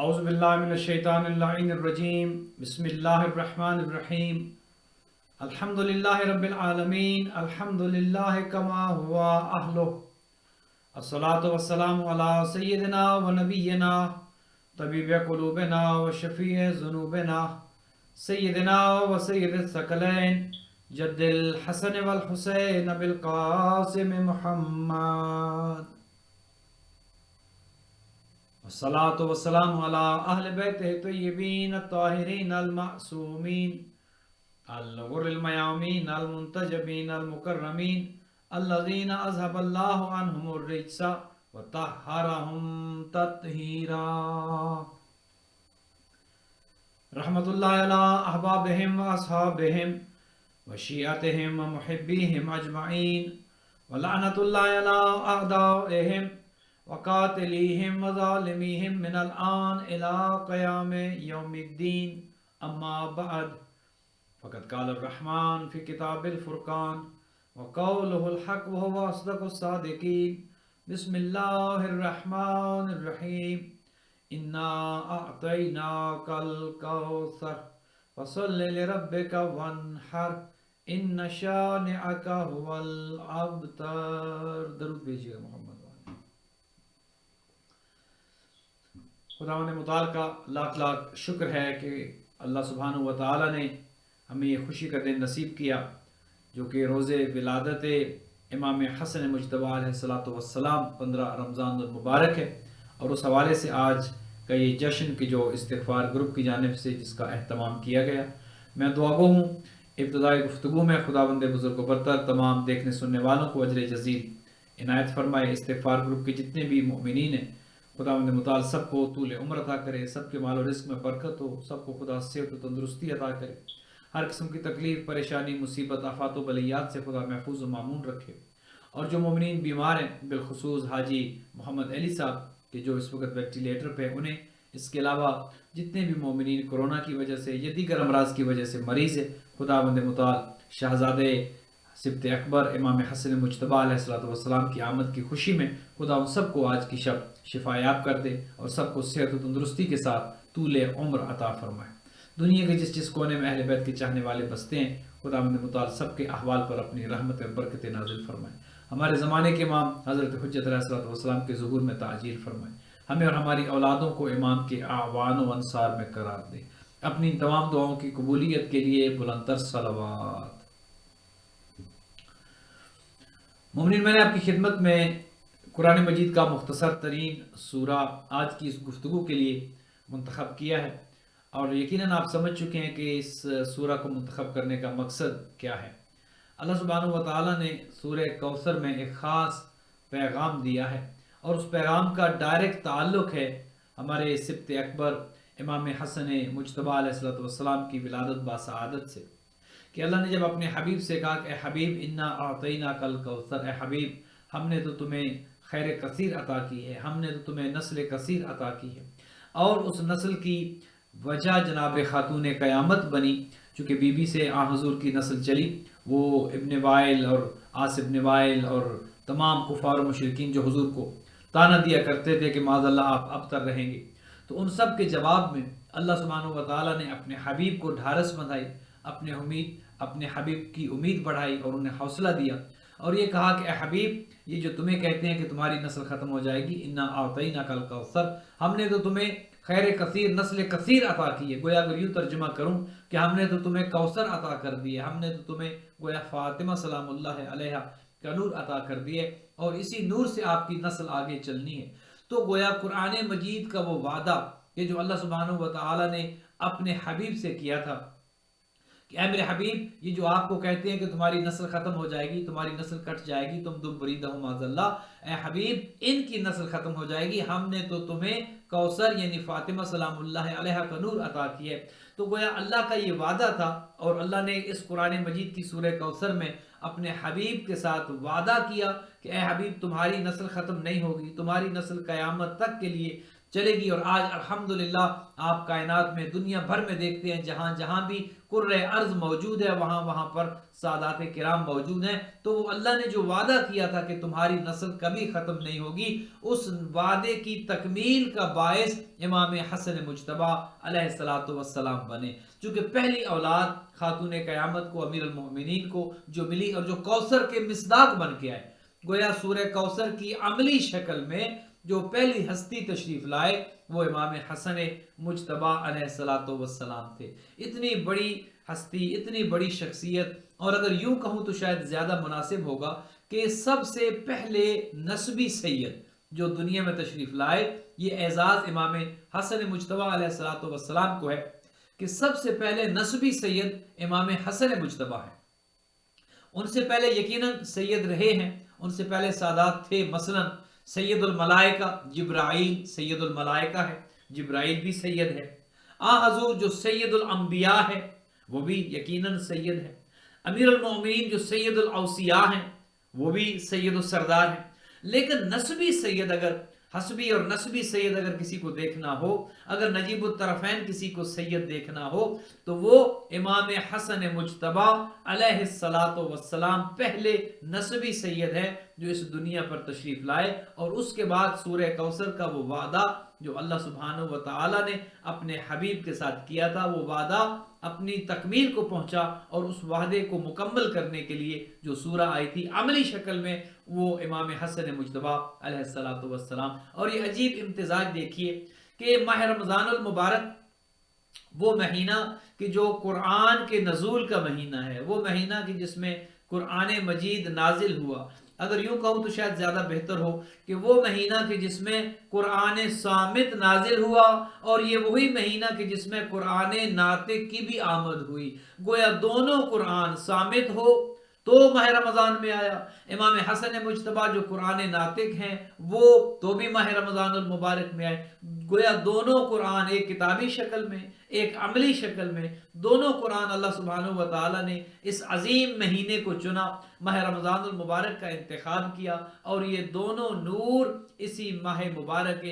اعوذ باللہ من الشیطان اللعین الرجیم بسم اللہ الرحمن الرحیم الحمد للہ رب العالمین الحمد للہ کما ہوا اہلہ الصلاة والسلام علی سیدنا و نبینا طبیب قلوبنا و شفیع ذنوبنا سیدنا و سید الثقلین جد الحسن والحسین بالقاسم محمد والصلاة والسلام على أهل بيته الطيبين الطاهرين المعصومين الغر الميامين المنتجبين المكرمين الذين أذهب الله عنهم الرجس وطهرهم تطهيرا رحمة الله على أحبابهم وأصحابهم وشيعتهم ومحبيهم أجمعين ولعنة الله على أعدائهم وقاتليهم وظالميهم من الآن إلى قيام يوم الدين أما بعد فقد قال الرحمن في كتاب الفرقان وقوله الحق وهو أصدق الصادقين بسم الله الرحمن الرحيم إنا أعطيناك الكوثر فصل لربك وانحر إن شانئك هو الأبتر درود بھیجیے محمد خداوند متعال کا لاکھ لاکھ شکر ہے کہ اللہ سبحانہ و تعالی نے ہمیں یہ خوشی کا دن نصیب کیا جو کہ روز ولادت امام حسن مجتبی علیہ السلام 15 رمضان المبارک ہے، اور اس حوالے سے آج کا یہ جشن کی جو استغفار گروپ کی جانب سے جس کا اہتمام کیا گیا، میں دعا گو ہوں ابتدائی گفتگو میں خداوند بزرگ و برتر تمام دیکھنے سننے والوں کو اجر جزیل عنایت فرمائے۔ استغفار گروپ کے جتنے بھی مؤمنین ہیں خداوند متعال سب کو طول عمر عطا کرے، سب کے مال و رزق میں برکت ہو، سب کو خدا صحت و تندرستی عطا کرے، ہر قسم کی تکلیف پریشانی مصیبت آفات و بلیات سے خدا محفوظ و معمون رکھے، اور جو مومنین بیمار ہیں بالخصوص حاجی محمد علی صاحب کہ جو اس وقت وینٹیلیٹر پہ، انہیں اس کے علاوہ جتنے بھی مومنین کورونا کی وجہ سے یا دیگر امراض کی وجہ سے مریض ہے، خداوند متعال شہزادے سبت اکبر امام حسن مجتبی علیہ السلام کی آمد کی خوشی میں خدا ان سب کو آج کی شب شفا یاب کر دے اور سب کو صحت و تندرستی کے ساتھ طول عمر عطا فرمائے۔ دنیا کے جس جس کونے میں اہل بیت کے چاہنے والے بستے ہیں خداوند متعال سب کے احوال پر اپنی رحمت و برکت نازل فرمائے، ہمارے زمانے کے امام حضرت حجت علیہ السلام کے ظہور میں تعجیل فرمائے، ہمیں اور ہماری اولادوں کو امام کے اعوان و انصار میں قرار دے۔ اپنی تمام دعاؤں کی قبولیت کے لیے بلندتر صلوات۔ مومنین، میں نے آپ کی خدمت میں قرآن مجید کا مختصر ترین سورہ آج کی اس گفتگو کے لیے منتخب کیا ہے، اور یقیناً آپ سمجھ چکے ہیں کہ اس سورہ کو منتخب کرنے کا مقصد کیا ہے۔ اللہ سبحانہ و تعالیٰ نے سورہ کوثر میں ایک خاص پیغام دیا ہے، اور اس پیغام کا ڈائریکٹ تعلق ہے ہمارے سبت اکبر امام حسن مجتبی علیہ السلام کی ولادت باسعادت سے، کہ اللہ نے جب اپنے حبیب سے کہا کہ اے حبیب انا اعطیناک الکوثر، اے حبیب ہم نے تو تمہیں خیر کثیر عطا کی ہے، ہم نے تو تمہیں نسل کثیر عطا کی ہے، اور اس نسل کی وجہ جناب خاتون قیامت بنی، چونکہ بی بی سے آن حضور کی نسل چلی، وہ ابن وائل اور عاص ابن وائل اور تمام کفار و مشرکین جو حضور کو تانا دیا کرتے تھے کہ معاذ اللہ آپ ابتر رہیں گے، تو ان سب کے جواب میں اللہ سبحانہ و تعالیٰ نے اپنے حبیب کو ڈھارس بندھائی، اپنے حبیب کی امید بڑھائی اور انہیں حوصلہ دیا، اور یہ کہا کہ اے حبیب یہ جو تمہیں کہتے ہیں کہ تمہاری نسل ختم ہو جائے گی، انا اعطیناک الکوثر، ہم نے تو تمہیں خیر کثیر نسل کثیر عطا کی ہے۔ گویا اگر یوں ترجمہ کروں کہ ہم نے تو تمہیں کوثر عطا کر دی ہے، ہم نے تو تمہیں گویا فاطمہ سلام اللہ علیہا کا نور عطا کر دی ہے، اور اسی نور سے آپ کی نسل آگے چلنی ہے۔ تو گویا قرآن مجید کا وہ وعدہ کہ جو اللہ سبحانہ و تعالی نے اپنے حبیب سے کیا تھا کہ اے میرے حبیب یہ جو آپ کو کہتے ہیں کہ تمہاری نسل ختم ہو جائے گی، تمہاری نسل کٹ جائے گی، تم دم بریدہ ہو معاذ اللہ، اے حبیب ان کی نسل ختم ہو جائے گی، ہم نے تو تمہیں کوثر یعنی فاطمہ سلام اللہ علیہا کا نور عطا کی ہے۔ تو گویا اللہ کا یہ وعدہ تھا، اور اللہ نے اس قرآن مجید کی سورہ کوثر میں اپنے حبیب کے ساتھ وعدہ کیا کہ اے حبیب تمہاری نسل ختم نہیں ہوگی، تمہاری نسل قیامت تک کے لیے چلے گی۔ اور آج الحمدللہ آپ کائنات میں دنیا بھر میں دیکھتے ہیں جہاں جہاں بھی کرۂ ارض موجود ہے وہاں وہاں پر سادات کرام موجود ہیں۔ تو وہ اللہ نے جو وعدہ کیا تھا کہ تمہاری نسل کبھی ختم نہیں ہوگی، اس وعدے کی تکمیل کا باعث امام حسن مجتبیٰ علیہ الصلوۃ والسلام بنے، چونکہ پہلی اولاد خاتون قیامت کو، امیر المؤمنین کو جو ملی اور جو کوثر کے مصداق بن کے آئے، گویا سورہ کوثر کی عملی شکل میں جو پہلی ہستی تشریف لائے وہ امام حسن مجتبیٰ علیہ الصلوۃ والسلام تھے۔ اتنی بڑی ہستی، اتنی بڑی شخصیت، اور اگر یوں کہوں تو شاید زیادہ مناسب ہوگا کہ سب سے پہلے نسبی سید جو دنیا میں تشریف لائے، یہ اعزاز امام حسن مجتبیٰ علیہ الصلوۃ والسلام کو ہے کہ سب سے پہلے نسبی سید امام حسن مجتبیٰ ہے۔ ان سے پہلے یقیناً سید رہے ہیں، ان سے پہلے سادات تھے، مثلا سید الملائکہ جبرائیل سید الملائکہ ہے، جبرائیل بھی سید ہے۔ حضور جو سید الانبیاء ہے وہ بھی یقیناً سید ہے۔ امیر المؤمنین جو سید الاوصیاء ہیں وہ بھی سید السردار ہیں۔ لیکن نسبی سید، اگر حسبی اور نسبی سید اگر کسی کو دیکھنا ہو، اگر نجیب الطرفین کسی کو سید دیکھنا ہو، تو وہ امام حسن مجتبیٰ علیہ الصلوۃ والسلام پہلے نسبی سید ہے جو اس دنیا پر تشریف لائے۔ اور اس کے بعد سورہ کوثر کا وہ وعدہ جو اللہ سبحانہ و تعالی نے اپنے حبیب کے ساتھ کیا تھا، وہ وعدہ اپنی تکمیل کو پہنچا، اور اس وعدے کو مکمل کرنے کے لیے جو سورہ آئی تھی عملی شکل میں، وہ امام حسن مجتبیٰ علیہ الصلوۃ والسلام۔ اور یہ عجیب امتزاج دیکھیے کہ ماہ رمضان المبارک وہ مہینہ کہ جو قرآن کے نزول کا مہینہ ہے، وہ مہینہ کہ جس میں قرآن مجید نازل ہوا، اگر یوں کہوں تو شاید زیادہ بہتر ہو کہ وہ مہینہ کہ جس میں قرآن صامت نازل ہوا، اور یہ وہی مہینہ کہ جس میں قرآن ناطق کی بھی آمد ہوئی۔ گویا دونوں قرآن صامت ہو تو ماہ رمضان میں آیا، امام حسن مجتبیٰ جو قرآن ناطق ہیں وہ تو بھی ماہ رمضان المبارک میں آئے۔ گویا دونوں قرآن ایک کتابی شکل میں، ایک عملی شکل میں، دونوں قرآن اللہ سبحانہ و تعالی نے اس عظیم مہینے کو چنا، ماہ رمضان المبارک کا انتخاب کیا، اور یہ دونوں نور اسی ماہ مبارک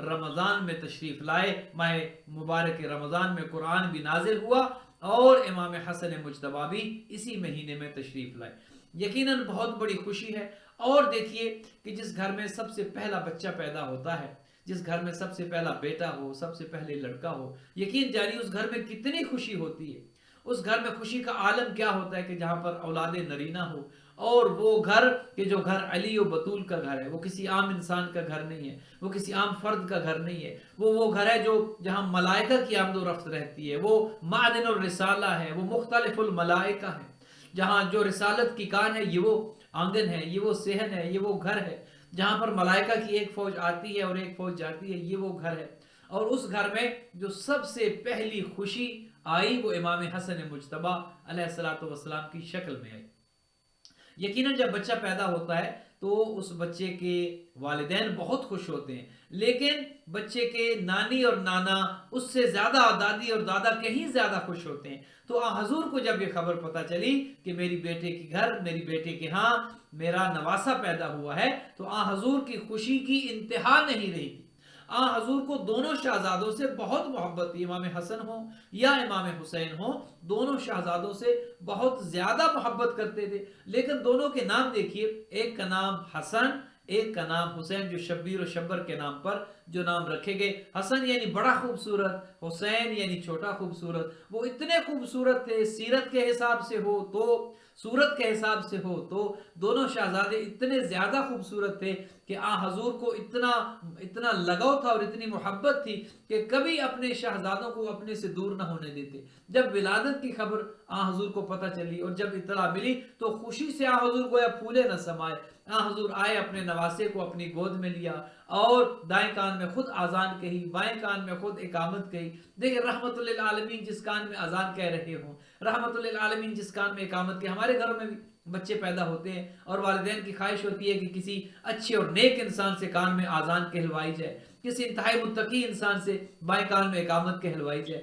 رمضان میں تشریف لائے۔ ماہ مبارک رمضان میں قرآن بھی نازل ہوا اور امام حسن مجتبیٰ بھی اسی مہینے میں تشریف لائے۔ یقیناً بہت بڑی خوشی ہے۔ اور دیکھیے کہ جس گھر میں سب سے پہلا بچہ پیدا ہوتا ہے، جس گھر میں سب سے پہلا بیٹا ہو، سب سے پہلے لڑکا ہو، یقین جاری اس گھر میں کتنی خوشی ہوتی ہے۔ اس گھر میں خوشی کا عالم کیا ہوتا ہے کہ جہاں پر اولاد نرینہ ہو، اور وہ گھر کہ جو گھر علی و بطول کا گھر ہے، وہ کسی عام انسان کا گھر نہیں ہے، وہ کسی عام فرد کا گھر نہیں ہے، وہ گھر ہے جو جہاں ملائکہ کی آمد و رفت رہتی ہے، وہ معدن الرسالہ ہے، وہ مختلف الملائکہ ہے، جہاں جو رسالت کی کان ہے، یہ وہ آنگن ہے، یہ وہ صحن ہے، یہ وہ گھر ہے، جہاں پر ملائکہ کی ایک فوج آتی ہے اور ایک فوج جاتی ہے، یہ وہ گھر ہے۔ اور اس گھر میں جو سب سے پہلی خوشی آئی وہ امام حسن مجتبیٰ علیہ الصلوۃ والسلام کی شکل میں آئی۔ یقیناً جب بچہ پیدا ہوتا ہے تو اس بچے کے والدین بہت خوش ہوتے ہیں، لیکن بچے کے نانی اور نانا اس سے زیادہ، دادی اور دادا کہیں زیادہ خوش ہوتے ہیں۔ تو حضور کو جب یہ خبر پتہ چلی کہ میری بیٹے کے گھر، میری بیٹے کے ہاں میرا نواسا پیدا ہوا ہے، تو حضور کی خوشی کی انتہا نہیں رہی تھی۔ حضور کو دونوں شہزادوں سے بہت محبت تھی، امام حسن ہوں یا امام حسین ہوں، دونوں شہزادوں سے بہت زیادہ محبت کرتے تھے۔ لیکن دونوں کے نام دیکھیے، ایک کا نام حسن، ایک کا نام حسین، جو شبیر و شبر کے نام پر جو نام رکھے گئے۔ حسن یعنی بڑا خوبصورت، حسین یعنی چھوٹا خوبصورت۔ وہ اتنے خوبصورت تھے، سیرت کے حساب سے ہو تو، صورت کے حساب سے ہو تو، دونوں شہزادے اتنے زیادہ خوبصورت تھے کہ حضور کو اتنا لگاؤ تھا اور اتنی محبت تھی کہ کبھی اپنے شہزادوں کو اپنے سے دور نہ ہونے دیتے۔ جب ولادت کی خبر حضور کو پتہ چلی اور جب اطلاع ملی تو خوشی سے حضور گویا پھولے نہ سمائے۔ حضور آئے، اپنے نواسے کو اپنی گود میں لیا اور دائیں کان میں خود اذان کہی، بائیں کان میں خود اقامت کہی۔ دیکھیں رحمت للعالمین جس کان میں اذان کہہ رہے ہوں، رحمت للعالمین جس کان میں اقامت کہے۔ ہمارے گھروں میں بھی بچے پیدا ہوتے ہیں اور والدین کی خواہش ہوتی ہے کہ کسی اچھے اور نیک انسان سے کان میں اذان کہلوائی جائے، کسی انتہائی متقی انسان سے بائیں کان میں اقامت کہلوائی جائے۔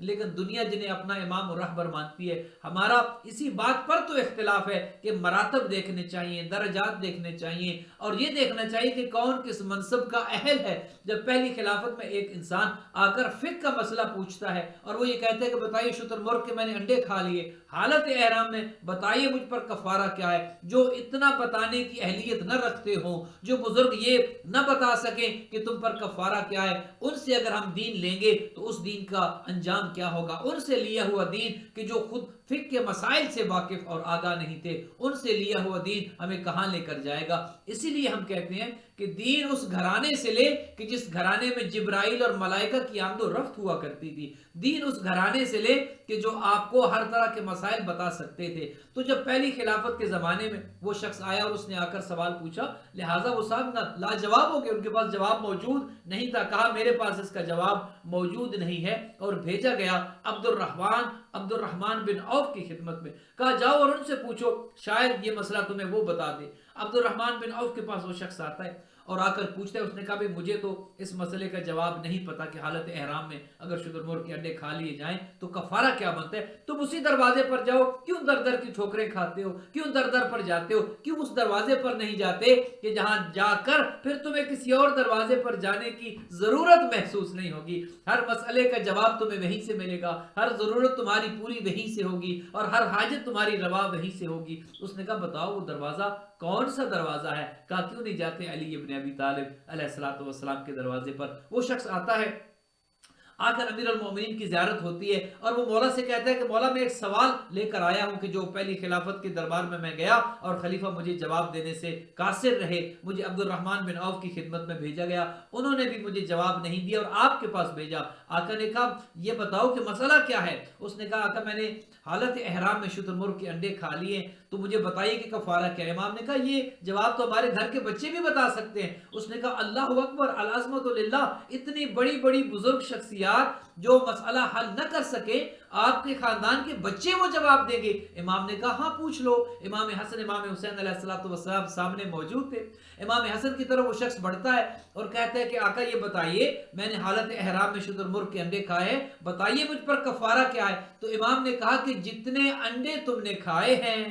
لیکن دنیا جنہیں اپنا امام اور رہبر مانتی ہے، ہمارا اسی بات پر تو اختلاف ہے کہ مراتب دیکھنے چاہیے، درجات دیکھنے چاہیے، اور یہ دیکھنا چاہیے کہ کون کس منصب کا اہل ہے۔ جب پہلی خلافت میں ایک انسان آ کر فقہ کا مسئلہ پوچھتا ہے اور وہ یہ کہتے ہیں کہ بتائیے شتر مرغ کے میں نے انڈے کھا لیے حالت احرام میں، بتائیے مجھ پر کفارہ کیا ہے، جو اتنا بتانے کی اہلیت نہ رکھتے ہوں، جو بزرگ یہ نہ بتا سکیں کہ تم پر کفارہ کیا ہے، ان سے اگر ہم دین لیں گے تو اس دین کا انجام کیا ہوگا؟ ان سے لیا ہوا دین کہ جو خود فقہ کے مسائل سے واقف اور آگاہ نہیں تھے، ان سے لیا ہوا دین ہمیں کہاں لے کر جائے گا؟ اسی لیے ہم کہتے ہیں کہ دین اس گھرانے سے لے کہ جس گھرانے میں جبرائیل اور ملائکہ کی آمد و رفت ہوا کرتی تھی، دین اس گھرانے سے لے کہ جو آپ کو ہر طرح کے مسائل بتا سکتے تھے۔ تو جب پہلی خلافت کے زمانے میں وہ شخص آیا اور اس نے آ کر سوال پوچھا، لہٰذا وہ صاحب لاجواب ہو گئے، ان کے پاس جواب موجود نہیں تھا، کہا میرے پاس اس کا جواب موجود نہیں ہے، اور بھیجا گیا عبد الرحمن بن عوف کی خدمت میں، کہا جاؤ اور ان سے پوچھو، شاید یہ مسئلہ تمہیں وہ بتا دے۔ عبد الرحمن بن عوف کے پاس وہ شخص آتا ہے اور آ کر پوچھتا ہے، اس نے کہا بھئی مجھے تو اس مسئلے کا جواب نہیں پتا کہ حالت احرام میں اگر شتر مرغ کے انڈے کھا لیے جائیں تو کفارہ کیا بنتا ہے؟ تم اسی دروازے پر جاؤ، کیوں در در کی ٹھوکریں کھاتے ہو؟ کیوں در در پر جاتے ہو؟ کیوں اس دروازے پر نہیں جاتے کہ جہاں جا کر پھر تمہیں کسی اور دروازے پر جانے کی ضرورت محسوس نہیں ہوگی؟ ہر مسئلے کا جواب تمہیں وہیں سے ملے گا، ہر ضرورت تمہاری پوری وہیں سے ہوگی، اور ہر حاجت تمہاری روا وہیں سے ہوگی۔ اس نے کہا بتاؤ وہ دروازہ کون سا دروازہ ہے؟ کہا کیوں نہیں جاتے علی ابن ابی طالب علیہ السلام کے دروازے پر؟ وہ شخص آتا ہے، آ کر امیر المومنین کی زیارت ہوتی ہے اور وہ مولا سے کہتا ہے کہ مولا میں ایک سوال لے کر آیا ہوں کہ جو پہلی خلافت کے دربار میں گیا اور خلیفہ مجھے جواب دینے سے قاصر رہے، مجھے عبد الرحمن بن عوف کی خدمت میں بھیجا گیا، انہوں نے بھی مجھے جواب نہیں دیا اور آپ کے پاس بھیجا۔ آقا نے کہا یہ بتاؤ کہ مسئلہ کیا ہے؟ اس نے کہا آقا میں نے حالت احرام میں شتر مرغ کے انڈے کھا لیے، تو مجھے بتائیے کہ کفارہ کیا ہے؟ امام نے کہا یہ جواب تو ہمارے گھر کے بچے بھی بتا سکتے ہیں۔ اس نے کہا اللہ اکبر، العظمت للہ، اتنی بڑی بڑی بزرگ شخصیات جو مسئلہ حل نہ کر سکے، آپ کے خاندان کے بچے وہ جواب دیں گے؟ امام نے کہا ہاں پوچھ لو۔ امام حسن امام حسین علیہ السلام سامنے موجود تھے۔ امام حسن کی طرف وہ شخص بڑھتا ہے اور کہتا ہے کہ آقا یہ بتائیے میں نے حالت احرام میں شتر مرغ کے انڈے کھائے، بتائیے مجھ پر کفارہ کیا ہے؟ تو امام نے کہا کہ جتنے انڈے تم نے کھائے ہیں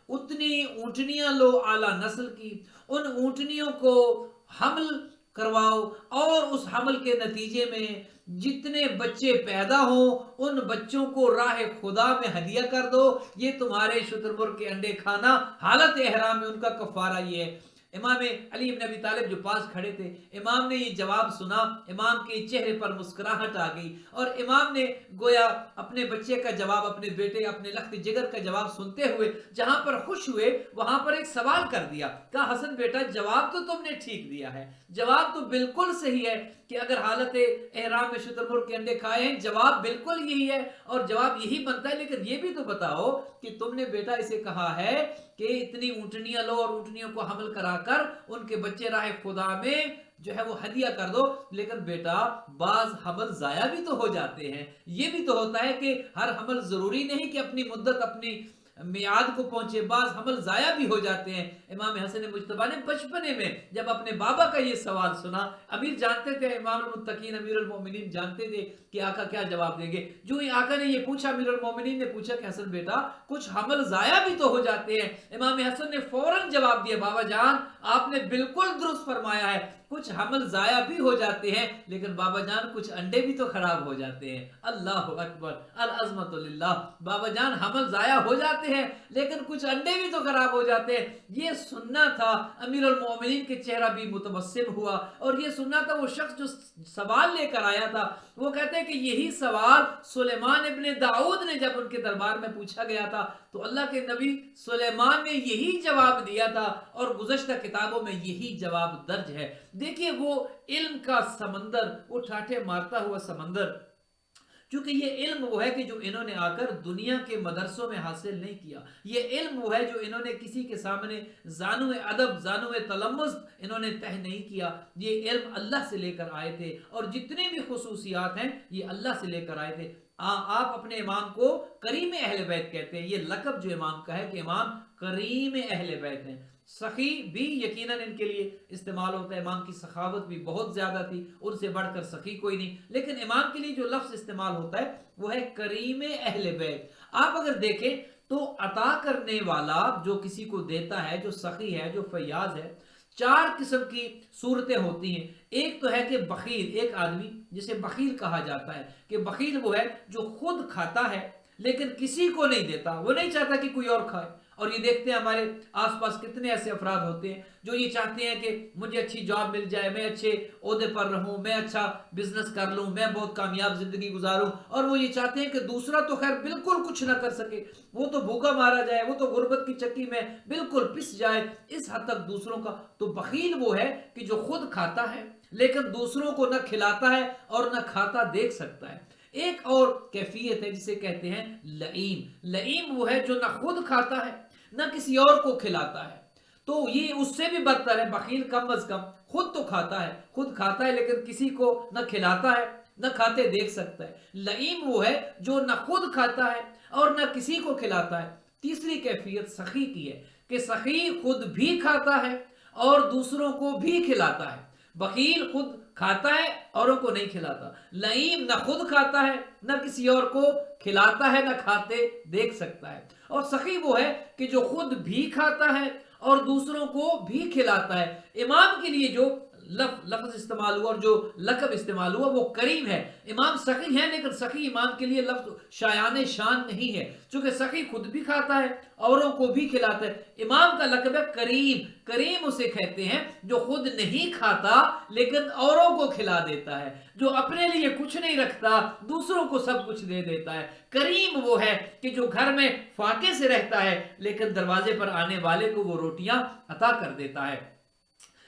اتنی اونٹنیاں لو اعلیٰ نسل کی، ان اونٹنیوں کو حمل کرواؤ اور اس حمل کے نتیجے میں جتنے بچے پیدا ہوں ان بچوں کو راہ خدا میں ہدیہ کر دو، یہ تمہارے شتر مرغ کے انڈے کھانا حالت احرام میں ان کا کفارہ یہ ہے۔ امام علی ابن ابی طالب جو پاس کھڑے تھے، امام نے یہ جواب سنا، امام کے چہرے پر مسکراہٹ آ گئی اور امام نے گویا اپنے بچے کا جواب، اپنے بیٹے، اپنے لخت جگر کا جواب سنتے ہوئے جہاں پر خوش ہوئے وہاں پر ایک سوال کر دیا۔ کہا حسن بیٹا جواب تو تم نے ٹھیک دیا ہے، جواب تو بالکل صحیح ہے کہ اگر حالت احرام میں شتر مرغ کے انڈے کھائے ہیں جواب بالکل یہی ہے اور جواب یہی بنتا ہے، لیکن یہ بھی تو بتاؤ کہ تم نے بیٹا اسے کہا ہے کہ اتنی اونٹنیاں لو اور اونٹنیوں کو حمل کرا کر ان کے بچے راہ خدا میں جو ہے وہ ہدیہ کر دو، لیکن بیٹا بعض حمل ضائع بھی تو ہو جاتے ہیں، یہ بھی تو ہوتا ہے کہ ہر حمل ضروری نہیں کہ اپنی مدت اپنی میعاد کو پہنچے، بعض حمل ضائع بھی ہو جاتے ہیں۔ امام حسن مجتبیٰ نے بچپنے میں جب اپنے بابا کا یہ سوال سنا، امیر جانتے تھے، امام المتقین امیر المومنین جانتے تھے کہ آقا کیا جواب دیں گے۔ جو ہی آقا نے یہ پوچھا، امیر المومنین نے پوچھا کہ حسن بیٹا کچھ حمل ضائع بھی تو ہو جاتے ہیں۔ امام حسن نے فوراً جواب دیا بابا جان آپ نے بالکل درست فرمایا ہے، کچھ حمل ضائع بھی ہو جاتے ہیں، لیکن بابا جان کچھ انڈے بھی تو خراب ہو جاتے ہیں۔ اللہ اکبر، العظمت للہ، بابا جان حمل ضائع ہو جاتے ہیں لیکن کچھ انڈے بھی تو خراب ہو جاتے ہیں۔ یہ سننا تھا، امیر المومنین کے چہرہ بھی متبسم ہوا، اور یہ سننا تھا وہ شخص جو سوال لے کر آیا تھا۔ وہ کہتے ہیں کہ یہی سوال سلیمان ابن داؤد نے جب ان کے دربار میں پوچھا گیا تھا تو اللہ کے نبی سلیمان نے یہی جواب دیا تھا اور گزشتہ کتابوں میں یہی جواب درج ہے۔ دیکھیے وہ علم کا سمندر، وہ ٹھاٹھے مارتا ہوا سمندر، چونکہ یہ علم وہ ہے کہ جو انہوں نے آ کر دنیا کے مدرسوں میں حاصل نہیں کیا، یہ علم وہ ہے جو انہوں نے کسی کے سامنے زانو ادب، زانو تلمذ انہوں نے تہ نہیں کیا، یہ علم اللہ سے لے کر آئے تھے، اور جتنی بھی خصوصیات ہیں یہ اللہ سے لے کر آئے تھے۔ آپ اپنے امام کو کریم اہل بیت کہتے ہیں، یہ لقب جو امام کا ہے کہ امام کریم اہل بیت ہیں، سخی بھی یقیناً ان کے لیے استعمال ہوتا ہے. امام کی سخاوت بھی بہت زیادہ تھی, ان سے بڑھ کر سخی کوئی نہیں. لیکن امام کے لیے جو لفظ استعمال ہوتا ہے وہ ہے کریم اہل بیت. آپ اگر دیکھیں تو عطا کرنے والا جو کسی کو دیتا ہے, جو سخی ہے, جو فیاض ہے, 4 قسم کی صورتیں ہوتی ہیں. ایک تو ہے کہ بخیل, ایک آدمی جسے بخیل کہا جاتا ہے, کہ بخیل وہ ہے جو خود کھاتا ہے لیکن کسی کو نہیں دیتا, وہ نہیں چاہتا کہ کوئی اور کھائے. اور یہ دیکھتے ہیں ہمارے آس پاس کتنے ایسے افراد ہوتے ہیں جو یہ چاہتے ہیں کہ مجھے اچھی جاب مل جائے, میں اچھے عہدے پر رہوں, میں اچھا بزنس کر لوں, میں بہت کامیاب زندگی گزاروں, اور وہ یہ چاہتے ہیں کہ دوسرا تو خیر بالکل کچھ نہ کر سکے, وہ تو بھوکا مارا جائے, وہ تو غربت کی چکی میں بالکل پس جائے, اس حد تک دوسروں کا. تو بخیل وہ ہے کہ جو خود کھاتا ہے لیکن دوسروں کو نہ کھلاتا ہے اور نہ کھاتا دیکھ سکتا ہے. ایک اور کیفیت ہے جسے کہتے ہیں لئیم. لئیم وہ ہے جو نہ خود کھاتا ہے نہ کسی اور کو کھلاتا ہے. تو یہ اس سے بھی بدتر ہے. بخیل کم از کم خود تو کھاتا ہے, خود کھاتا ہے لیکن کسی کو نہ کھلاتا ہے نہ کھاتے دیکھ سکتا ہے. لئیم وہ ہے جو نہ خود کھاتا ہے اور نہ کسی کو کھلاتا ہے. تیسری کیفیت سخی کی ہے کہ سخی خود بھی کھاتا ہے اور دوسروں کو بھی کھلاتا ہے. بخیل خود کھاتا ہے اوروں کو نہیں کھلاتا. لئیم نہ خود کھاتا ہے نہ کسی اور کو کھلاتا ہے نہ کھاتے دیکھ سکتا ہے. اور سخی وہ ہے کہ جو خود بھی کھاتا ہے اور دوسروں کو بھی کھلاتا ہے. امام کے لیے جو لفظ استعمال ہوا اور جو لقب استعمال ہوا وہ کریم ہے. امام سخی ہیں لیکن سخی امام کے لیے لفظ شایان شان نہیں ہے, چونکہ سخی خود بھی کھاتا ہے اوروں کو بھی کھلاتا ہے. امام کا لقب ہے کریم. کریم اسے کہتے ہیں جو خود نہیں کھاتا لیکن اوروں کو کھلا دیتا ہے, جو اپنے لیے کچھ نہیں رکھتا دوسروں کو سب کچھ دے دیتا ہے. کریم وہ ہے کہ جو گھر میں فاقے سے رہتا ہے لیکن دروازے پر آنے والے کو وہ روٹیاں عطا کر دیتا ہے.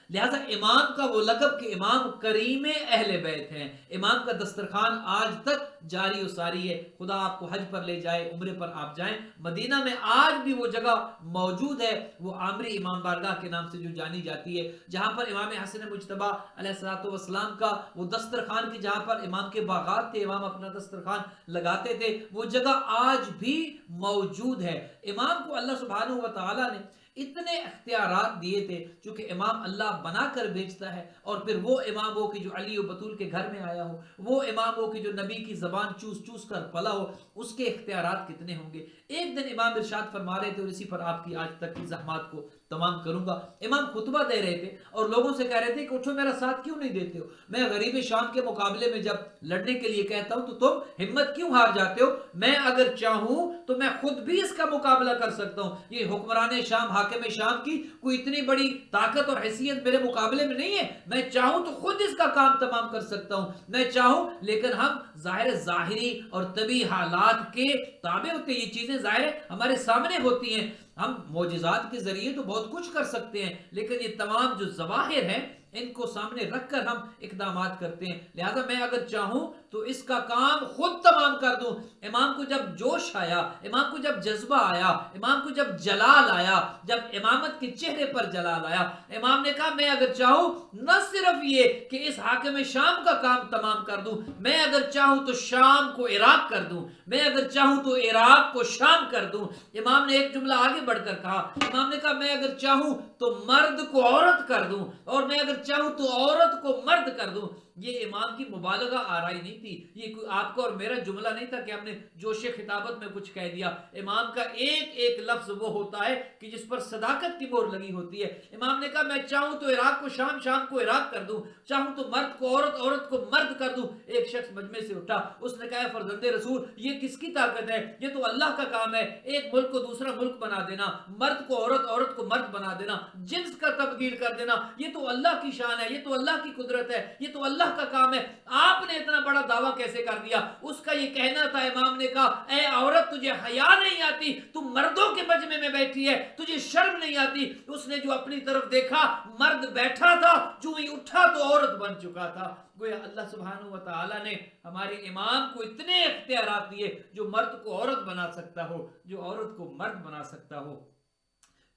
لہذا امام کا وہ لقب کہ امام کریم اہل بیت ہیں. امام کا دسترخوان آج تک جاری و ساری ہے. خدا آپ کو حج پر لے جائے, عمرے پر آپ جائیں, مدینہ میں آج بھی وہ جگہ موجود ہے, وہ عامری امام بارگاہ کے نام سے جو جانی جاتی ہے, جہاں پر امام حسن مجتبی علیہ الصلوۃ والسلام کا وہ دسترخوان کی, جہاں پر امام کے باغات تھے, امام اپنا دسترخوان لگاتے تھے, وہ جگہ آج بھی موجود ہے. امام کو اللہ سبحانہ و تعالی نے اتنے اختیارات دیے تھے, چونکہ امام اللہ بنا کر بھیجتا ہے, اور پھر وہ امام ہو کہ جو علی و بطول کے گھر میں آیا ہو, وہ امام ہو کہ جو نبی کی زبان چوس چوس کر پلا ہو, اس کے اختیارات کتنے ہوں گے. ایک دن امام ارشاد فرما رہے تھے, اور اسی پر آپ کی آج تک کی زحمات کو تمام کروں گا. امام خطبہ دے رہے تھے اور لوگوں سے کہہ رہے تھے کہ اٹھو میرا ساتھ کیوں نہیں دیتے ہو, میں غریب شام کے مقابلے میں جب لڑنے کے لیے کہتا ہوں تو تم ہمت کیوں ہار جاتے ہو, میں اگر چاہوں تو میں خود بھی اس کا مقابلہ کر سکتا ہوں. یہ حکمران شام, حاکم شام کی کوئی اتنی بڑی طاقت اور حیثیت میرے مقابلے میں نہیں ہے, میں چاہوں تو خود اس کا کام تمام کر سکتا ہوں, میں چاہوں. لیکن ہم ظاہری اور طبی حالات کے تابع ہوتے, یہ چیزیں ظاہر ہمارے سامنے ہوتی ہیں, ہم معجزات کے ذریعے تو بہت کچھ کر سکتے ہیں, لیکن یہ تمام جو ظواہر ہیں ان کو سامنے رکھ کر ہم اقدامات کرتے ہیں. لہذا میں اگر چاہوں تو اس کا کام خود تمام کر دوں. امام کو جب جوش آیا, امام کو جب جذبہ آیا, امام کو جب جلال آیا, جب امامت کے چہرے پر جلال آیا, امام نے کہا میں اگر چاہوں نہ صرف یہ کہ اس حاکم شام کا کام تمام کر دوں, میں اگر چاہوں تو شام کو عراق کر دوں, میں اگر چاہوں تو عراق کو شام کر دوں. امام نے ایک جملہ آگے بڑھ کر کہا, امام نے کہا میں اگر چاہوں تو مرد کو عورت کر دوں, اور میں اگر چاہوں تو عورت کو مرد کر دوں. یہ امام کی مبالغہ آرائی نہیں تھی, یہ کوئی آپ کا اور میرا جملہ نہیں تھا کہ ہم نے جوش خطابت میں کچھ کہہ دیا. امام کا ایک ایک لفظ وہ ہوتا ہے کہ جس پر صداقت کی مہر لگی ہوتی ہے. امام نے کہا میں چاہوں تو عراق کو شام, شام کو عراق کر دوں, چاہوں تو مرد کو عورت, عورت کو مرد کر دوں. ایک شخص مجمع سے اٹھا, اس نے کہا فرزند رسول یہ کس کی طاقت ہے, یہ تو اللہ کا کام ہے, ایک ملک کو دوسرا ملک بنا دینا, مرد کو عورت, عورت کو مرد بنا دینا, جنس کا تبدیل کر دینا, یہ تو اللہ کی شان ہے, یہ تو اللہ کی قدرت ہے, یہ تو اللہ کا کام ہے. آپ نے اتنا بڑا دعویٰ کیسے کر دیا. اس کا یہ کہنا تھا, امام نے کہا اے عورت تجھے حیا نہیں آتی, تم مردوں کے مجمع میں بیٹھی ہے, تجھے شرم نہیں آتی. اس نے جو اپنی طرف دیکھا مرد بیٹھا تھا, جو ہی اٹھا تو عورت بن چکا تھا. گویا اللہ سبحانہ و تعالی نے ہمارے امام کو اتنے اختیارات دیے, جو مرد کو عورت بنا سکتا ہو, جو عورت کو مرد بنا سکتا ہو.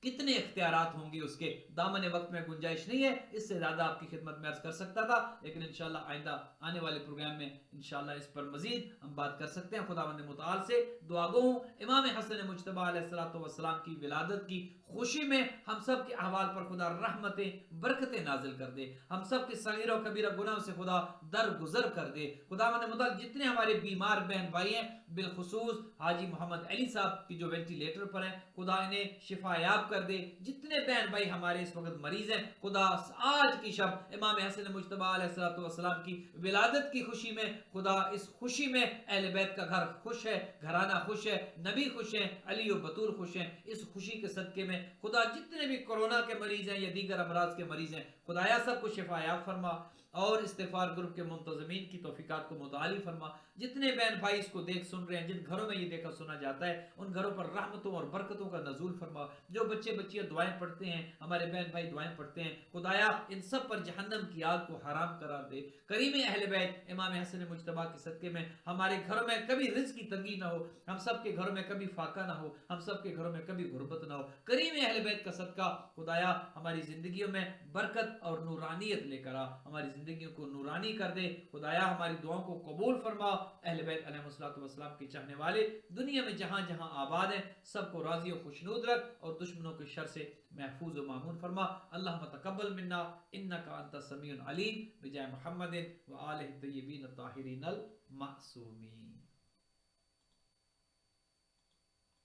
کتنے اختیارات ہوں گے اس کے، دامن وقت میں گنجائش نہیں ہے اس سے زیادہ آپ کی خدمت میں عرض کر سکتا تھا، لیکن انشاءاللہ آئندہ آنے والے پروگرام میں انشاءاللہ اس پر مزید ہم بات کر سکتے ہیں۔ خداوند متعال سے دعا گو ہوں امام حسن مجتبی علیہ السلام کی ولادت کی خوشی میں ہم سب کے احوال پر خدا رحمتیں برکتیں نازل کر دے، ہم سب کے صغیر و کبیرہ گناہوں سے خدا درگزر کر دے۔ خداوند متعال جتنے ہمارے بیمار بہن بھائی ہیں، بالخصوص حاجی محمد علی صاحب کی جو وینٹیلیٹر پر ہیں، خدا انہیں شفا یاب کر دے۔ جتنے بہن بھائی ہمارے اس وقت مریض ہیں، خدا آج کی شب امام حسن مجتبی علیہ السلام کی ولادت کی خوشی میں، خدا اس خوشی میں اہل بیت کا گھر خوش ہے، گھرانہ خوش ہے، نبی خوش ہیں، علی و بطول خوش ہیں۔ اس خوشی کے صدقے میں خدا جتنے بھی کورونا کے مریض ہیں یا دیگر امراض کے مریض ہیں، خدایا سب کو شفا یاب فرما اور استغفار گروپ کے منتظمین کی توفیقات کو متعالی فرما۔ جتنے بہن بھائی اس کو دیکھ سن رہے ہیں، جن گھروں میں یہ دیکھا سنا جاتا ہے، ان گھروں پر رحمتوں اور برکتوں کا نزول فرما۔ جو بچے بچیاں دعائیں پڑھتے ہیں، ہمارے بہن بھائی دعائیں پڑھتے ہیں، خدایا ان سب پر جہنم کی آگ کو حرام قرار دے۔ کریم اہل بیت امام حسن مجتبی کے صدقے میں ہمارے گھروں میں کبھی رزق کی تنگی نہ ہو، ہم سب کے گھروں میں کبھی فاقہ نہ ہو، ہم سب کے گھروں میں کبھی غربت نہ ہو۔ کریم اہل بیت کا صدقہ خدایا ہماری زندگیوں میں برکت اور نورانیت لے کر آ، ہماری زندگیوں کو نورانی کر دے۔ خدایا ہماری دعاؤں کو قبول فرما۔ اہل بیت علیہ السلام کے چاہنے والے دنیا میں جہاں جہاں آباد ہیں، سب کو راضی و خوشنود رکھ اور دشمنوں کے شر سے محفوظ و معمون فرما۔ اللہم تقبل منا انکا انت السمیع العلیم بجائے محمد و آلہ الطیبین الطاہرین المعصومین۔